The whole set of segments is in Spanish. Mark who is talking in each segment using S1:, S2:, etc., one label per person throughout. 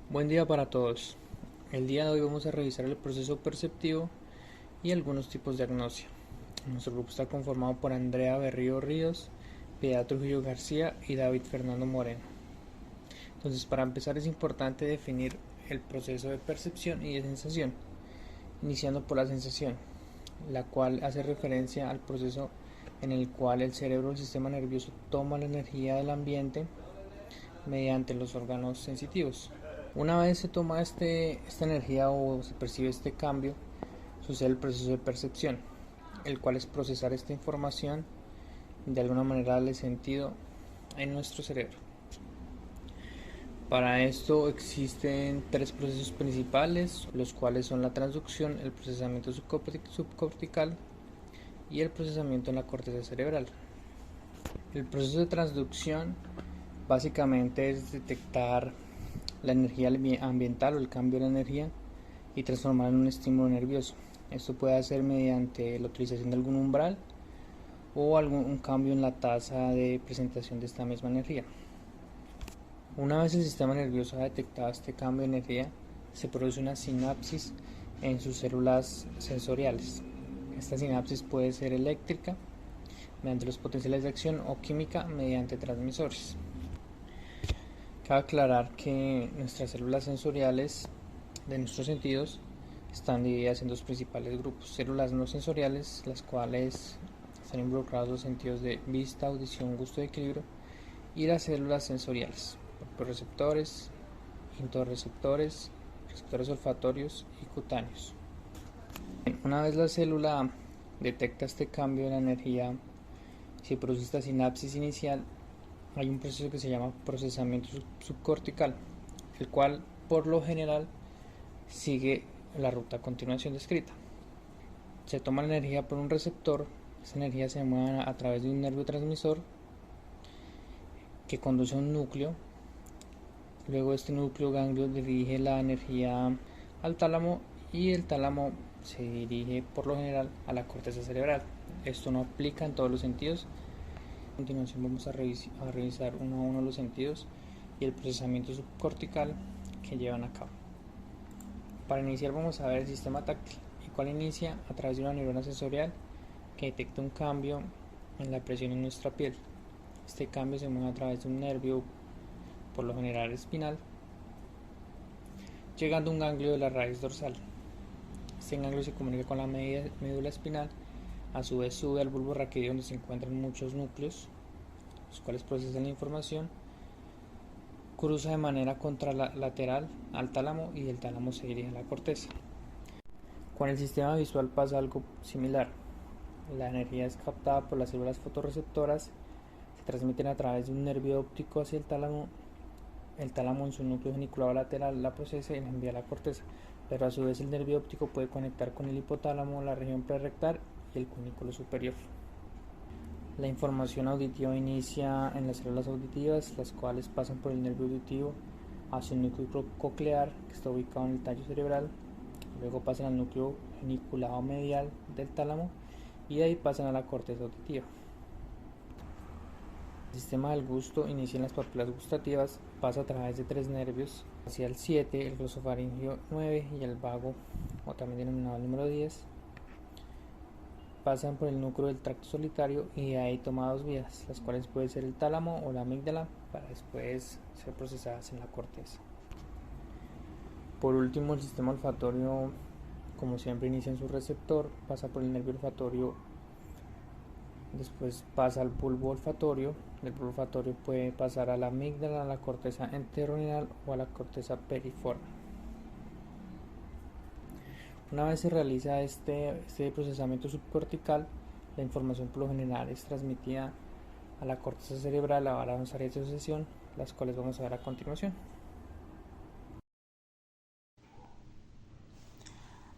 S1: Buen día para todos. El día de hoy vamos a revisar el proceso perceptivo y algunos tipos de agnosia. Nuestro grupo está conformado por Andrea Berrío Ríos, Piedad Trujillo García y David Fernando Moreno. Entonces, para empezar es importante definir el proceso de percepción y de sensación, iniciando por la sensación, la cual hace referencia al proceso en el cual el cerebro o el sistema nervioso toma la energía del ambiente mediante los órganos sensitivos. Una vez se toma esta energía o se percibe este cambio, sucede el proceso de percepción, el cual es procesar esta información de alguna manera darle sentido en nuestro cerebro. Para esto existen tres procesos principales, los cuales son la transducción, el procesamiento subcortical y el procesamiento en la corteza cerebral. El proceso de transducción básicamente es detectar la energía ambiental o el cambio de la energía y transformarla en un estímulo nervioso. Esto puede hacer mediante la utilización de algún umbral o algún cambio en la tasa de presentación de esta misma energía. Una vez el sistema nervioso ha detectado este cambio de energía, se produce una sinapsis en sus células sensoriales. Esta sinapsis puede ser eléctrica mediante los potenciales de acción o química mediante transmisores. Cabe aclarar que nuestras células sensoriales de nuestros sentidos están divididas en dos principales grupos: células no sensoriales, las cuales están involucradas los sentidos de vista, audición, gusto y equilibrio, y las células sensoriales, receptores, interreceptores, receptores olfatorios y cutáneos. Una vez la célula detecta este cambio de la energía, se produce esta sinapsis inicial. Hay un proceso que se llama procesamiento subcortical, el cual por lo general sigue la ruta a continuación descrita. Se toma la energía por un receptor, esa energía se mueve a través de un neurotransmisor que conduce a un núcleo. Luego este núcleo ganglio dirige la energía al tálamo y el tálamo se dirige por lo general a la corteza cerebral. Esto no aplica en todos los sentidos. A continuación vamos a revisar uno a uno los sentidos y el procesamiento subcortical que llevan a cabo. Para iniciar vamos a ver el sistema táctil, el cual inicia a través de una neurona sensorial que detecta un cambio en la presión en nuestra piel. Este cambio se mueve a través de un nervio, por lo general espinal, llegando a un ganglio de la raíz dorsal. Este ganglio se comunica con la médula espinal, a su vez sube al bulbo raquídeo, donde se encuentran muchos núcleos, los cuales procesan la información, cruza de manera contralateral al tálamo y del tálamo se dirige a la corteza. Con el sistema visual pasa algo similar. La energía es captada por las células fotorreceptoras, se transmiten a través de un nervio óptico hacia el tálamo en su núcleo geniculado lateral la procesa y la envía a la corteza, pero a su vez el nervio óptico puede conectar con el hipotálamo, la región prerrectal y el cunículo superior. La información auditiva inicia en las células auditivas, las cuales pasan por el nervio auditivo hacia el núcleo coclear, que está ubicado en el tallo cerebral, luego pasan al núcleo geniculado medial del tálamo y de ahí pasan a la corteza auditiva. El sistema del gusto inicia en las papilas gustativas, pasa a través de tres nervios, hacia el 7, el glosofaringeo 9 y el vago, o también denominado el número 10. Pasan por el núcleo del tracto solitario y de ahí toma dos vías, las cuales puede ser el tálamo o la amígdala, para después ser procesadas en la corteza. Por último, el sistema olfatorio, como siempre, inicia en su receptor, pasa por el nervio olfatorio, después pasa al bulbo olfatorio. Del bulbo olfatorio puede pasar a la amígdala, a la corteza entorrinal o a la corteza periforme. Una vez se realiza este procesamiento subcortical, la información por lo general es transmitida a la corteza cerebral a varias áreas de asociación, las cuales vamos a ver a continuación.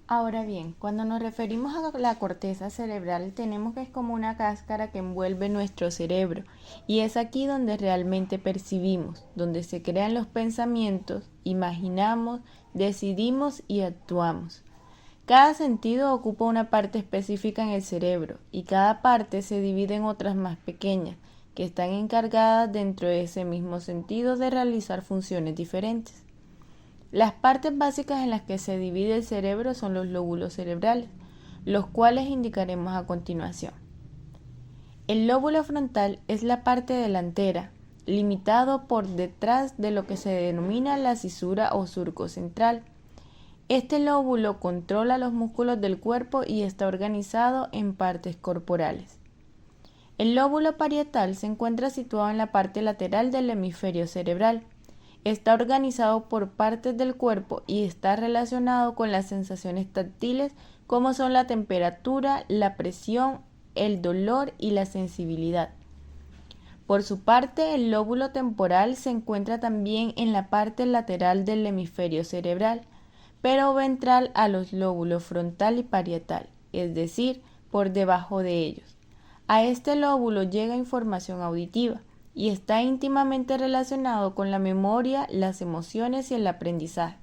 S2: Ahora bien, cuando nos referimos a la corteza cerebral, tenemos que es como una cáscara que envuelve nuestro cerebro, y es aquí donde realmente percibimos, donde se crean los pensamientos, imaginamos, decidimos y actuamos. Cada sentido ocupa una parte específica en el cerebro, y cada parte se divide en otras más pequeñas, que están encargadas dentro de ese mismo sentido de realizar funciones diferentes. Las partes básicas en las que se divide el cerebro son los lóbulos cerebrales, los cuales indicaremos a continuación. El lóbulo frontal es la parte delantera, limitado por detrás de lo que se denomina la cisura o surco central. Este lóbulo controla los músculos del cuerpo y está organizado en partes corporales. El lóbulo parietal se encuentra situado en la parte lateral del hemisferio cerebral. Está organizado por partes del cuerpo y está relacionado con las sensaciones táctiles como son la temperatura, la presión, el dolor y la sensibilidad. Por su parte, el lóbulo temporal se encuentra también en la parte lateral del hemisferio cerebral, pero ventral a los lóbulos frontal y parietal, es decir, por debajo de ellos. A este lóbulo llega información auditiva y está íntimamente relacionado con la memoria, las emociones y el aprendizaje.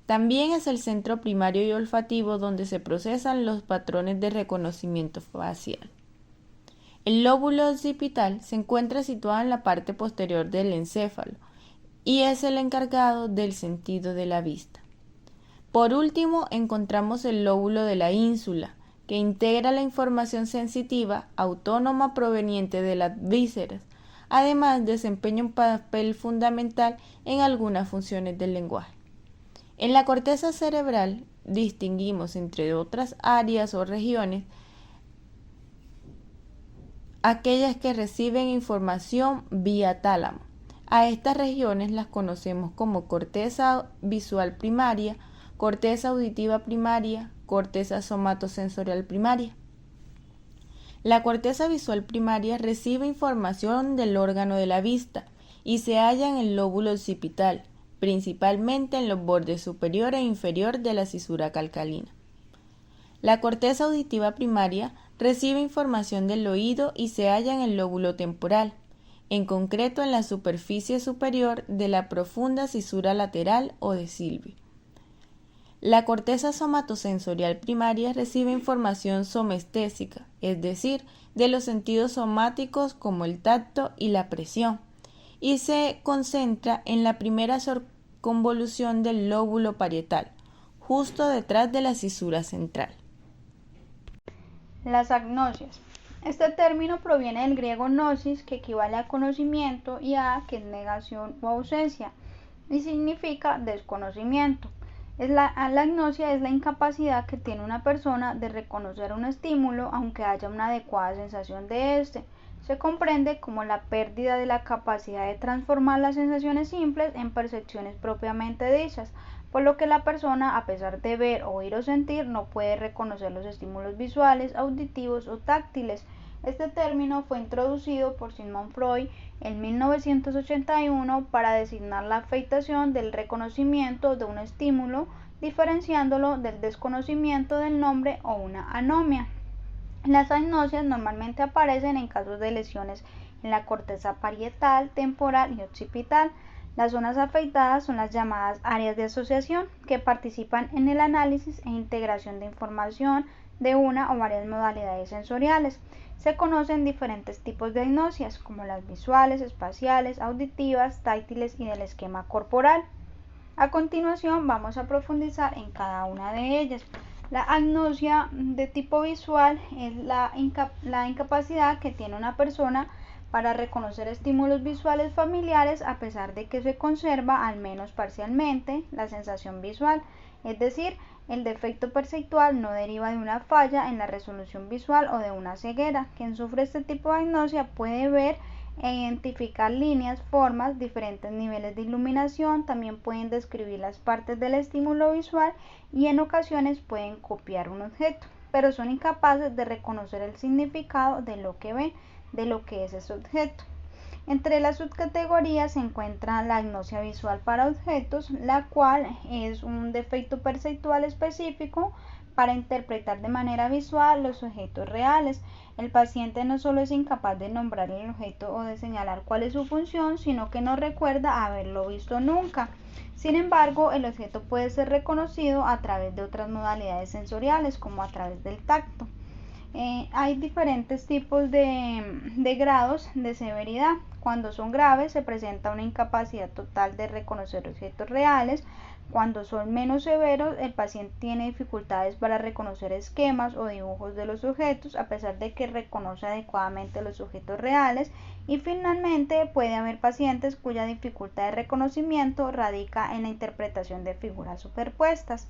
S2: También es el centro primario y olfativo donde se procesan los patrones de reconocimiento facial. El lóbulo occipital se encuentra situado en la parte posterior del encéfalo y es el encargado del sentido de la vista. Por último, encontramos el lóbulo de la ínsula, que integra la información sensitiva autónoma proveniente de las vísceras. Además, desempeña un papel fundamental en algunas funciones del lenguaje. En la corteza cerebral distinguimos entre otras áreas o regiones aquellas que reciben información vía tálamo. A estas regiones las conocemos como corteza visual primaria, corteza auditiva primaria, corteza somatosensorial primaria. La corteza visual primaria recibe información del órgano de la vista y se halla en el lóbulo occipital, principalmente en los bordes superior e inferior de la cisura calcalina. La corteza auditiva primaria recibe información del oído y se halla en el lóbulo temporal, en concreto en la superficie superior de la profunda cisura lateral o de Silvi. La corteza somatosensorial primaria recibe información somestésica, es decir, de los sentidos somáticos como el tacto y la presión, y se concentra en la primera convolución del lóbulo parietal, justo detrás de la cisura central.
S3: Las agnosias. Este término proviene del griego gnosis, que equivale a conocimiento, y a, que es negación o ausencia, y significa desconocimiento. La agnosia es la incapacidad que tiene una persona de reconocer un estímulo aunque haya una adecuada sensación de este. Se comprende como la pérdida de la capacidad de transformar las sensaciones simples en percepciones propiamente dichas, por lo que la persona, a pesar de ver, oír o sentir, no puede reconocer los estímulos visuales, auditivos o táctiles. Este término fue introducido por Sigmund Freud en 1981 para designar la afectación del reconocimiento de un estímulo, diferenciándolo del desconocimiento del nombre o una anomia. Las agnosias normalmente aparecen en casos de lesiones en la corteza parietal, temporal y occipital. Las zonas afectadas son las llamadas áreas de asociación, que participan en el análisis e integración de información de una o varias modalidades sensoriales. Se conocen diferentes tipos de agnosias, como las visuales, espaciales, auditivas, táctiles y del esquema corporal. A continuación vamos a profundizar en cada una de ellas. La agnosia de tipo visual es la incapacidad que tiene una persona para reconocer estímulos visuales familiares a pesar de que se conserva, al menos parcialmente, la sensación visual, es decir, el defecto perceptual no deriva de una falla en la resolución visual o de una ceguera. Quien sufre este tipo de agnosia puede ver e identificar líneas, formas, diferentes niveles de iluminación, también pueden describir las partes del estímulo visual y en ocasiones pueden copiar un objeto, pero son incapaces de reconocer el significado de lo que ven, de lo que es ese objeto. Entre las subcategorías se encuentra la agnosia visual para objetos, la cual es un defecto perceptual específico para interpretar de manera visual los objetos reales. El paciente no solo es incapaz de nombrar el objeto o de señalar cuál es su función, sino que no recuerda haberlo visto nunca. Sin embargo, el objeto puede ser reconocido a través de otras modalidades sensoriales, como a través del tacto. Hay diferentes tipos de grados de severidad. Cuando son graves se presenta una incapacidad total de reconocer objetos reales. Cuando son menos severos, el paciente tiene dificultades para reconocer esquemas o dibujos de los objetos, a pesar de que reconoce adecuadamente los objetos reales. Y finalmente, puede haber pacientes cuya dificultad de reconocimiento radica en la interpretación de figuras superpuestas.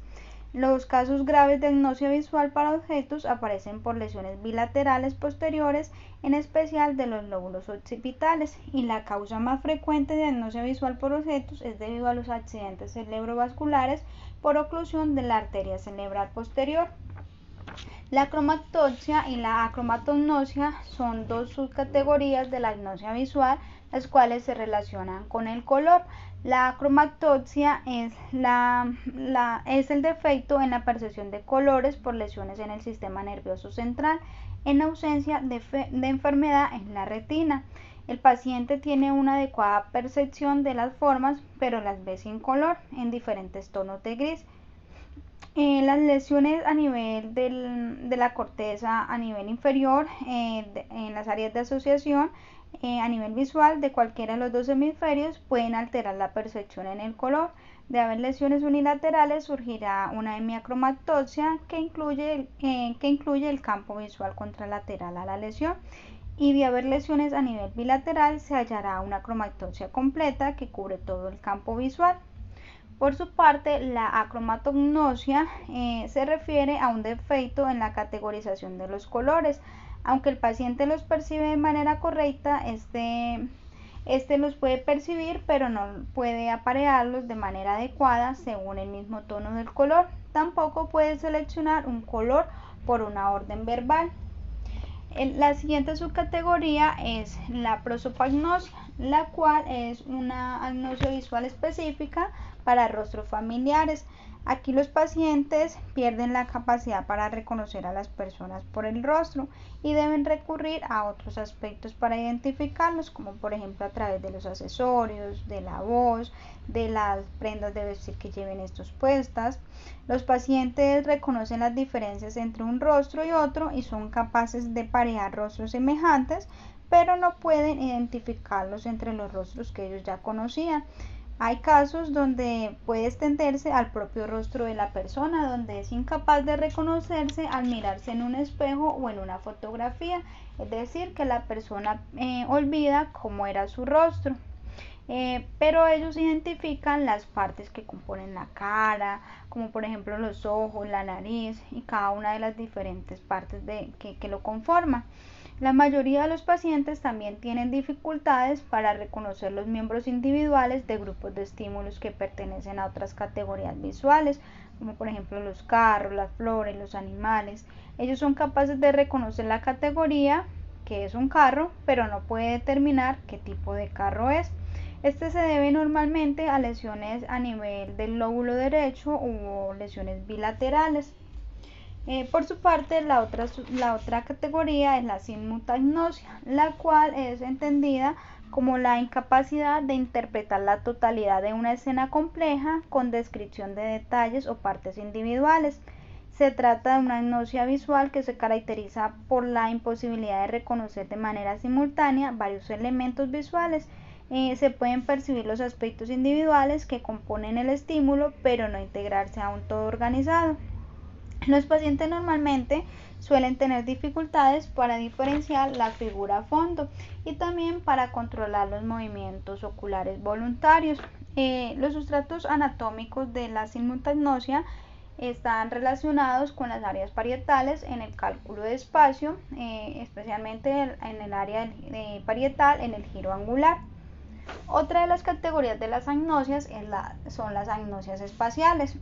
S3: Los casos graves de agnosia visual para objetos aparecen por lesiones bilaterales posteriores, en especial de los lóbulos occipitales, y la causa más frecuente de agnosia visual por objetos es debido a los accidentes cerebrovasculares por oclusión de la arteria cerebral posterior. La cromatopsia y la acromatognosia son dos subcategorías de la agnosia visual, las cuales se relacionan con el color. La cromatopsia es el defecto en la percepción de colores por lesiones en el sistema nervioso central, en ausencia de enfermedad en la retina. El paciente tiene una adecuada percepción de las formas, pero las ve sin color, en diferentes tonos de gris. Las lesiones a nivel de la corteza a nivel inferior, en las áreas de asociación, a nivel visual de cualquiera de los dos hemisferios, pueden alterar la percepción en el color. De haber lesiones unilaterales surgirá una hemiacromatopsia que incluye el campo visual contralateral a la lesión, y de haber lesiones a nivel bilateral se hallará una cromatopsia completa que cubre todo el campo visual. Por su parte, la acromatognosia se refiere a un defecto en la categorización de los colores. Aunque el paciente los percibe de manera correcta, este los puede percibir, pero no puede aparearlos de manera adecuada según el mismo tono del color. Tampoco puede seleccionar un color por una orden verbal. La siguiente subcategoría es la prosopagnosia, la cual es una agnosia visual específica para rostros familiares. Aquí los pacientes pierden la capacidad para reconocer a las personas por el rostro y deben recurrir a otros aspectos para identificarlos, como por ejemplo a través de los accesorios, de la voz, de las prendas de vestir que lleven estos puestas. Los pacientes reconocen las diferencias entre un rostro y otro y son capaces de parear rostros semejantes, pero no pueden identificarlos entre los rostros que ellos ya conocían. Hay casos donde puede extenderse al propio rostro de la persona, donde es incapaz de reconocerse al mirarse en un espejo o en una fotografía, es decir, que la persona olvida cómo era su rostro. Pero ellos identifican las partes que componen la cara, como por ejemplo los ojos, la nariz y cada una de las diferentes partes que lo conforman. La mayoría de los pacientes también tienen dificultades para reconocer los miembros individuales de grupos de estímulos que pertenecen a otras categorías visuales, como por ejemplo los carros, las flores, los animales. Ellos son capaces de reconocer la categoría que es un carro, pero no puede determinar qué tipo de carro es. Este se debe normalmente a lesiones a nivel del lóbulo derecho o lesiones bilaterales. Por su parte, la otra categoría es la simultagnosia, la cual es entendida como la incapacidad de interpretar la totalidad de una escena compleja con descripción de detalles o partes individuales. Se trata de una agnosia visual que se caracteriza por la imposibilidad de reconocer de manera simultánea varios elementos visuales. Se pueden percibir los aspectos individuales que componen el estímulo, pero no integrarse a un todo organizado. Los pacientes normalmente suelen tener dificultades para diferenciar la figura a fondo y también para controlar los movimientos oculares voluntarios. Los sustratos anatómicos de la simultagnosia están relacionados con las áreas parietales en el cálculo de espacio, especialmente en el área parietal en el giro angular. Otra de las categorías de las agnosias son las agnosias espaciales.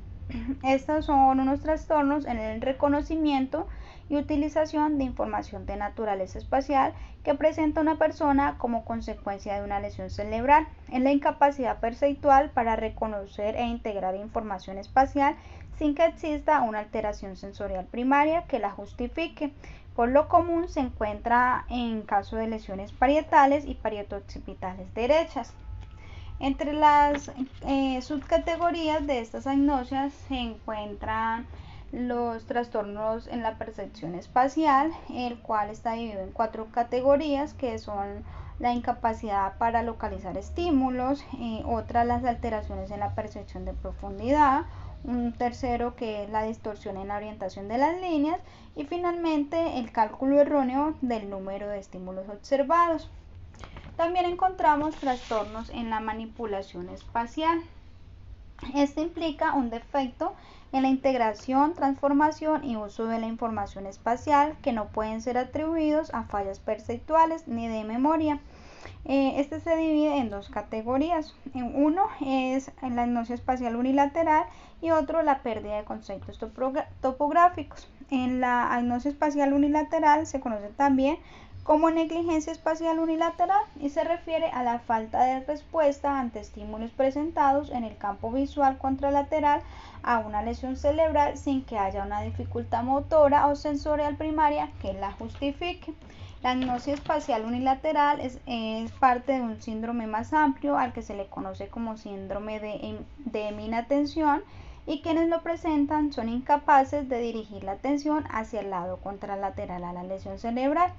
S3: Estos son unos trastornos en el reconocimiento y utilización de información de naturaleza espacial que presenta una persona como consecuencia de una lesión cerebral en la incapacidad perceptual para reconocer e integrar información espacial sin que exista una alteración sensorial primaria que la justifique. Por lo común se encuentra en caso de lesiones parietales y parietoccipitales derechas. Entre las subcategorías de estas agnosias se encuentran los trastornos en la percepción espacial, el cual está dividido en 4 categorías que son la incapacidad para localizar estímulos, otra las alteraciones en la percepción de profundidad, un tercero que es la distorsión en la orientación de las líneas y finalmente el cálculo erróneo del número de estímulos observados. También encontramos trastornos en la manipulación espacial. Este implica un defecto en la integración, transformación y uso de la información espacial que no pueden ser atribuidos a fallas perceptuales ni de memoria. Este se divide en dos categorías. Uno es la agnosia espacial unilateral y otro la pérdida de conceptos topográficos. En la agnosia espacial unilateral se conoce también como negligencia espacial unilateral y se refiere a la falta de respuesta ante estímulos presentados en el campo visual contralateral a una lesión cerebral sin que haya una dificultad motora o sensorial primaria que la justifique. La agnosia espacial unilateral es parte de un síndrome más amplio al que se le conoce como síndrome de inatención y quienes lo presentan son incapaces de dirigir la atención hacia el lado contralateral a la lesión cerebral.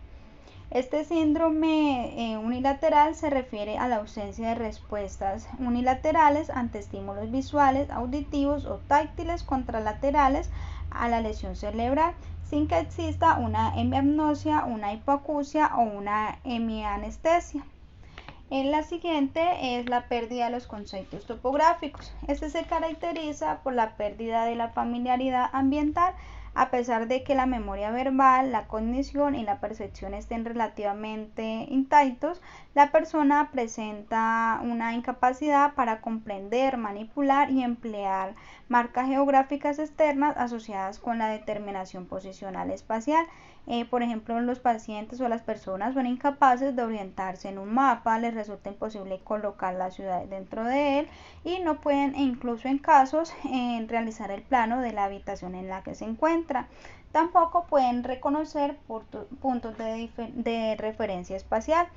S3: Este síndrome unilateral se refiere a la ausencia de respuestas unilaterales ante estímulos visuales, auditivos o táctiles contralaterales a la lesión cerebral, sin que exista una hemiagnosia, una hipoacusia o una hemianestesia. La siguiente es la pérdida de los conceptos topográficos. Este se caracteriza por la pérdida de la familiaridad ambiental. A pesar de que la memoria verbal, la cognición y la percepción estén relativamente intactos, la persona presenta una incapacidad para comprender, manipular y emplear marcas geográficas externas asociadas con la determinación posicional espacial. Por ejemplo, los pacientes o las personas son incapaces de orientarse en un mapa, les resulta imposible colocar la ciudad dentro de él y no pueden, incluso en casos, realizar el plano de la habitación en la que se encuentra. Tampoco pueden reconocer puntos de referencia espacial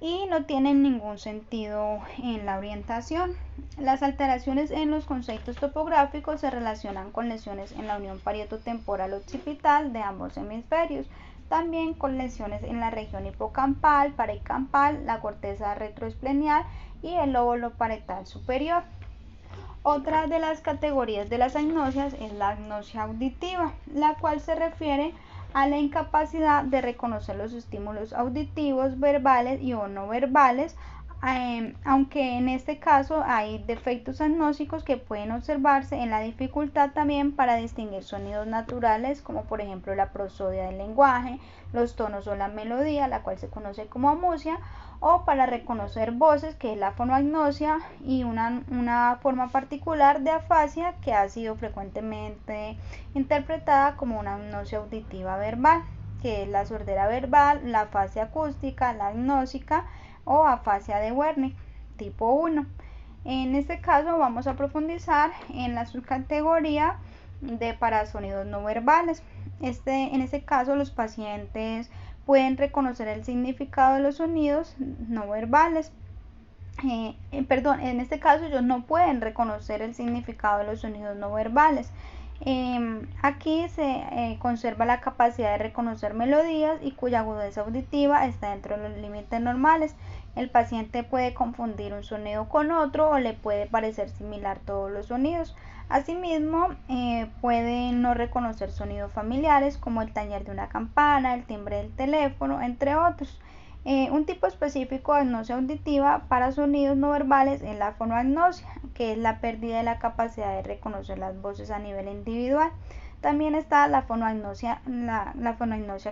S3: y no tienen ningún sentido en la orientación. Las alteraciones en los conceptos topográficos se relacionan con lesiones en la unión parieto-temporal occipital de ambos hemisferios, también con lesiones en la región hipocampal, paracampal, la corteza retroesplenial y el lóbulo parietal superior. Otra de las categorías de las agnosias es la agnosia auditiva, la cual se refiere a la incapacidad de reconocer los estímulos auditivos, verbales y o no verbales, aunque en este caso hay defectos agnósticos que pueden observarse en la dificultad también para distinguir sonidos naturales, como por ejemplo la prosodia del lenguaje, los tonos o la melodía, la cual se conoce como amusia, o para reconocer voces, que es la fonoagnosia, y una forma particular de afasia que ha sido frecuentemente interpretada como una agnosia auditiva verbal, que es la sordera verbal, la afasia acústica, la agnósica o afasia de Wernicke tipo 1. En este caso vamos a profundizar en la subcategoría de parasonidos no verbales. En este caso los pacientes pueden reconocer el significado de los sonidos no verbales. En este caso ellos no pueden reconocer el significado de los sonidos no verbales. Aquí se conserva la capacidad de reconocer melodías y cuya agudeza auditiva está dentro de los límites normales. El paciente puede confundir un sonido con otro o le puede parecer similar todos los sonidos. Asimismo, puede no reconocer sonidos familiares como el tañer de una campana, el timbre del teléfono, entre otros. Un tipo específico de agnosia auditiva para sonidos no verbales es la fonoagnosia, que es la pérdida de la capacidad de reconocer las voces a nivel individual. También está la fonoagnosia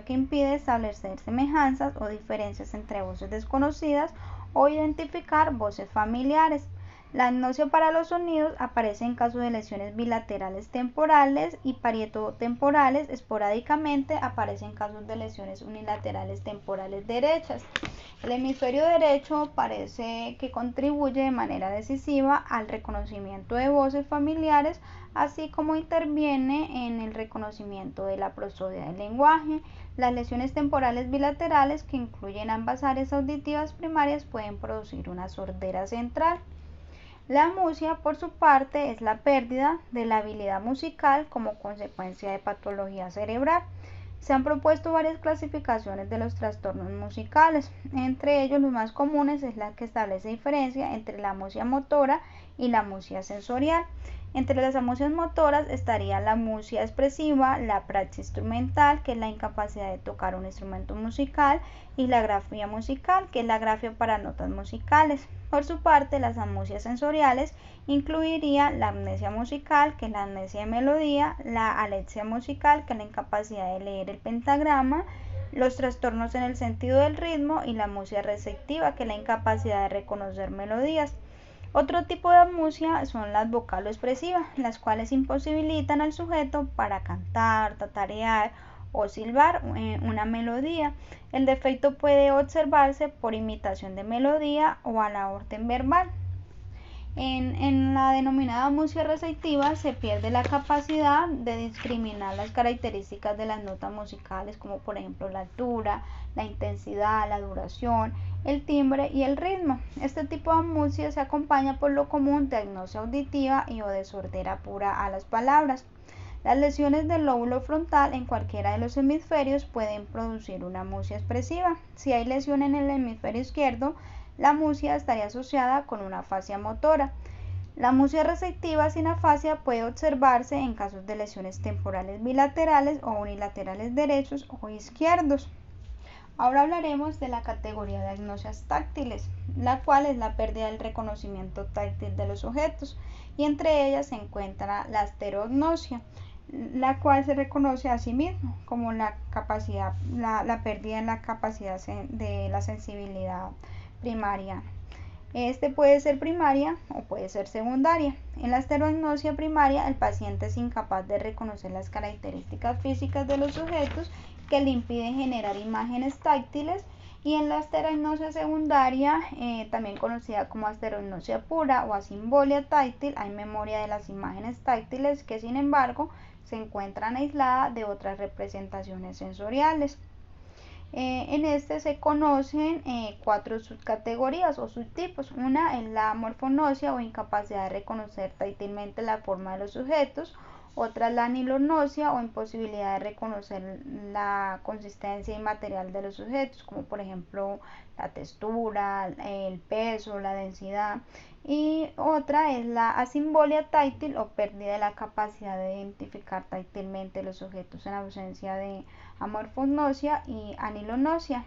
S3: que impide establecer semejanzas o diferencias entre voces desconocidas o identificar voces familiares. La agnosia para los sonidos aparece en caso de lesiones bilaterales temporales y parietotemporales. Esporádicamente aparece en casos de lesiones unilaterales temporales derechas. El hemisferio derecho parece que contribuye de manera decisiva al reconocimiento de voces familiares, así como interviene en el reconocimiento de la prosodia del lenguaje. Las lesiones temporales bilaterales, que incluyen ambas áreas auditivas primarias, pueden producir una sordera central. La amusia, por su parte, es la pérdida de la habilidad musical como consecuencia de patología cerebral. Se han propuesto varias clasificaciones de los trastornos musicales. Entre ellos, los más comunes es la que establece diferencia entre la amusia motora y la amusia sensorial. Entre las amusias motoras estaría la amusia expresiva, la praxis instrumental, que es la incapacidad de tocar un instrumento musical, y la grafía musical, que es la grafía para notas musicales. Por su parte, las amusias sensoriales incluirían la amnesia musical, que es la amnesia de melodía, la alexia musical, que es la incapacidad de leer el pentagrama, los trastornos en el sentido del ritmo, y la amusia receptiva, que es la incapacidad de reconocer melodías. Otro tipo de amusia son las vocalo-expresivas, las cuales imposibilitan al sujeto para cantar, tatarear o silbar una melodía. El defecto puede observarse por imitación de melodía o a la orden verbal. En la denominada amusia receptiva se pierde la capacidad de discriminar las características de las notas musicales, como por ejemplo la altura, la intensidad, la duración, el timbre y el ritmo. Este tipo de amusia se acompaña por lo común de agnosia auditiva y o de sordera pura a las palabras. Las lesiones del lóbulo frontal en cualquiera de los hemisferios pueden producir una amusia expresiva. Si hay lesión en el hemisferio izquierdo, la amusia estaría asociada con una afasia motora. La amusia receptiva sin afasia puede observarse en casos de lesiones temporales bilaterales o unilaterales derechos o izquierdos. Ahora hablaremos de la categoría de agnosias táctiles, la cual es la pérdida del reconocimiento táctil de los objetos, y entre ellas se encuentra la asterognosia, la cual se reconoce a sí mismo como la pérdida en la capacidad de la sensibilidad primaria. Este puede ser primaria o puede ser secundaria. En la asterognosia primaria, el paciente es incapaz de reconocer las características físicas de los sujetos que le impiden generar imágenes táctiles, y en la asterognosia secundaria, también conocida como asterognosia pura o asimbolia táctil, hay memoria de las imágenes táctiles que, sin embargo, se encuentran aisladas de otras representaciones sensoriales. En este se conocen 4 subcategorías o subtipos. Una es la morfognosia o incapacidad de reconocer táctilmente la forma de los sujetos. Otra es la anilognosia o imposibilidad de reconocer la consistencia y material de los sujetos, como por ejemplo la textura, el peso, la densidad. Y otra es la asimbolia táctil o pérdida de la capacidad de identificar táctilmente los sujetos en ausencia de amorfognosia y anilognosia.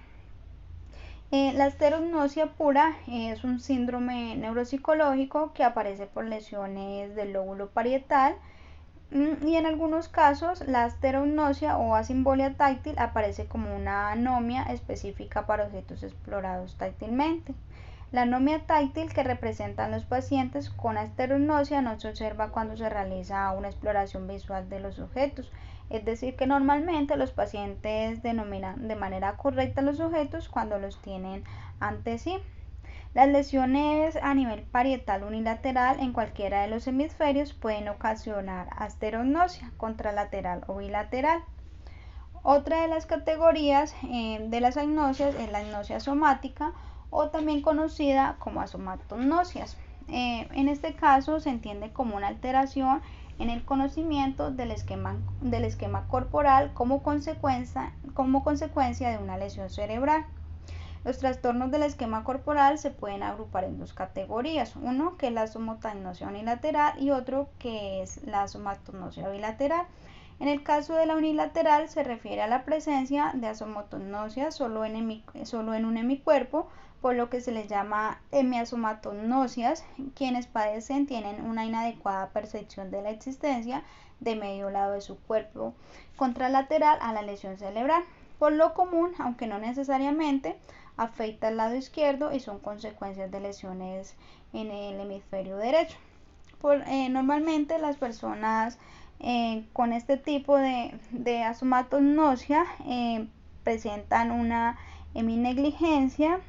S3: La asterognosia pura es un síndrome neuropsicológico que aparece por lesiones del lóbulo parietal, y en algunos casos la asterognosia o asimbolia táctil aparece como una anomia específica para objetos explorados táctilmente. La anomia táctil que representan los pacientes con asterognosia no se observa cuando se realiza una exploración visual de los objetos, es decir, que normalmente los pacientes denominan de manera correcta los objetos cuando los tienen ante sí. Las lesiones a nivel parietal unilateral en cualquiera de los hemisferios pueden ocasionar asterognosia contralateral o bilateral. Otra de las categorías de las agnosias es la agnosia somática, o también conocida como asomatognosias. En este caso se entiende como una alteración en el conocimiento del esquema corporal como consecuencia de una lesión cerebral. Los trastornos del esquema corporal se pueden agrupar en 2 categorías, uno que es la somatognosia unilateral y otro que es la somatognosia bilateral. En el caso de la unilateral se refiere a la presencia de asomatognosia solo en un hemicuerpo, por lo que se les llama hemiasomatognosias. Quienes padecen tienen una inadecuada percepción de la existencia de medio lado de su cuerpo contralateral a la lesión cerebral. Por lo común, aunque no necesariamente, afecta al lado izquierdo y son consecuencias de lesiones en el hemisferio derecho. Normalmente las personas con este tipo de asomatognosia presentan una heminegligencia,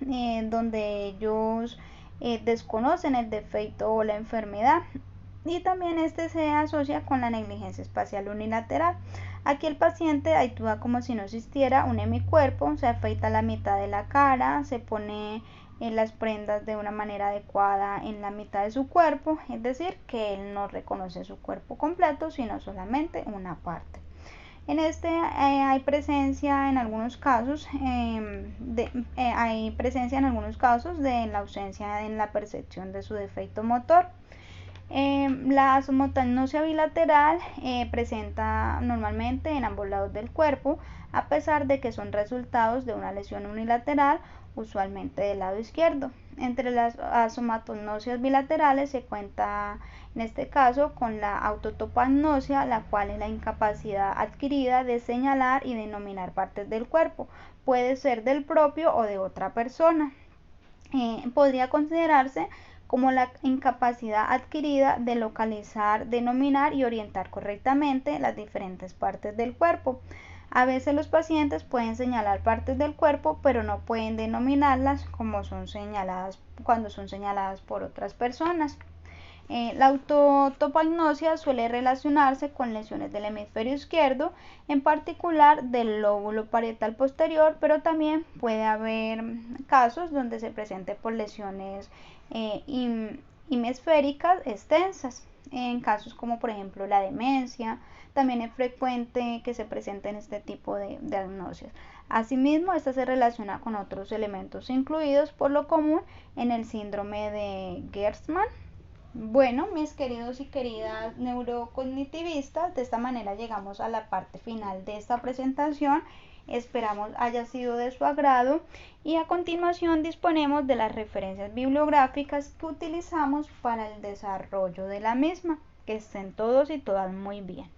S3: donde ellos desconocen el defecto o la enfermedad, y también este se asocia con la negligencia espacial unilateral. Aquí el paciente actúa como si no existiera un hemicuerpo, se afeita la mitad de la cara, se pone las prendas de una manera adecuada en la mitad de su cuerpo, es decir, que él no reconoce su cuerpo completo, sino solamente una parte. En este hay presencia en algunos casos de la ausencia en la percepción de su defecto motor. La somatoagnosia bilateral presenta normalmente en ambos lados del cuerpo, a pesar de que son resultados de una lesión unilateral, usualmente del lado izquierdo. Entre las somatognosias bilaterales se cuenta en este caso con la autotopagnosia, la cual es la incapacidad adquirida de señalar y denominar partes del cuerpo, puede ser del propio o de otra persona. Podría considerarse como la incapacidad adquirida de localizar, denominar y orientar correctamente las diferentes partes del cuerpo. A veces los pacientes pueden señalar partes del cuerpo, pero no pueden denominarlas cuando son señaladas por otras personas. La autotopagnosia suele relacionarse con lesiones del hemisferio izquierdo, en particular del lóbulo parietal posterior, pero también puede haber casos donde se presente por lesiones hemisféricas extensas. En casos como por ejemplo la demencia, también es frecuente que se presenten este tipo de diagnosias. Asimismo, esta se relaciona con otros elementos incluidos por lo común en el síndrome de Gerstmann. Bueno, mis queridos y queridas neurocognitivistas, de esta manera llegamos a la parte final de esta presentación. Esperamos haya sido de su agrado y a continuación disponemos de las referencias bibliográficas que utilizamos para el desarrollo de la misma. Que estén todos y todas muy bien.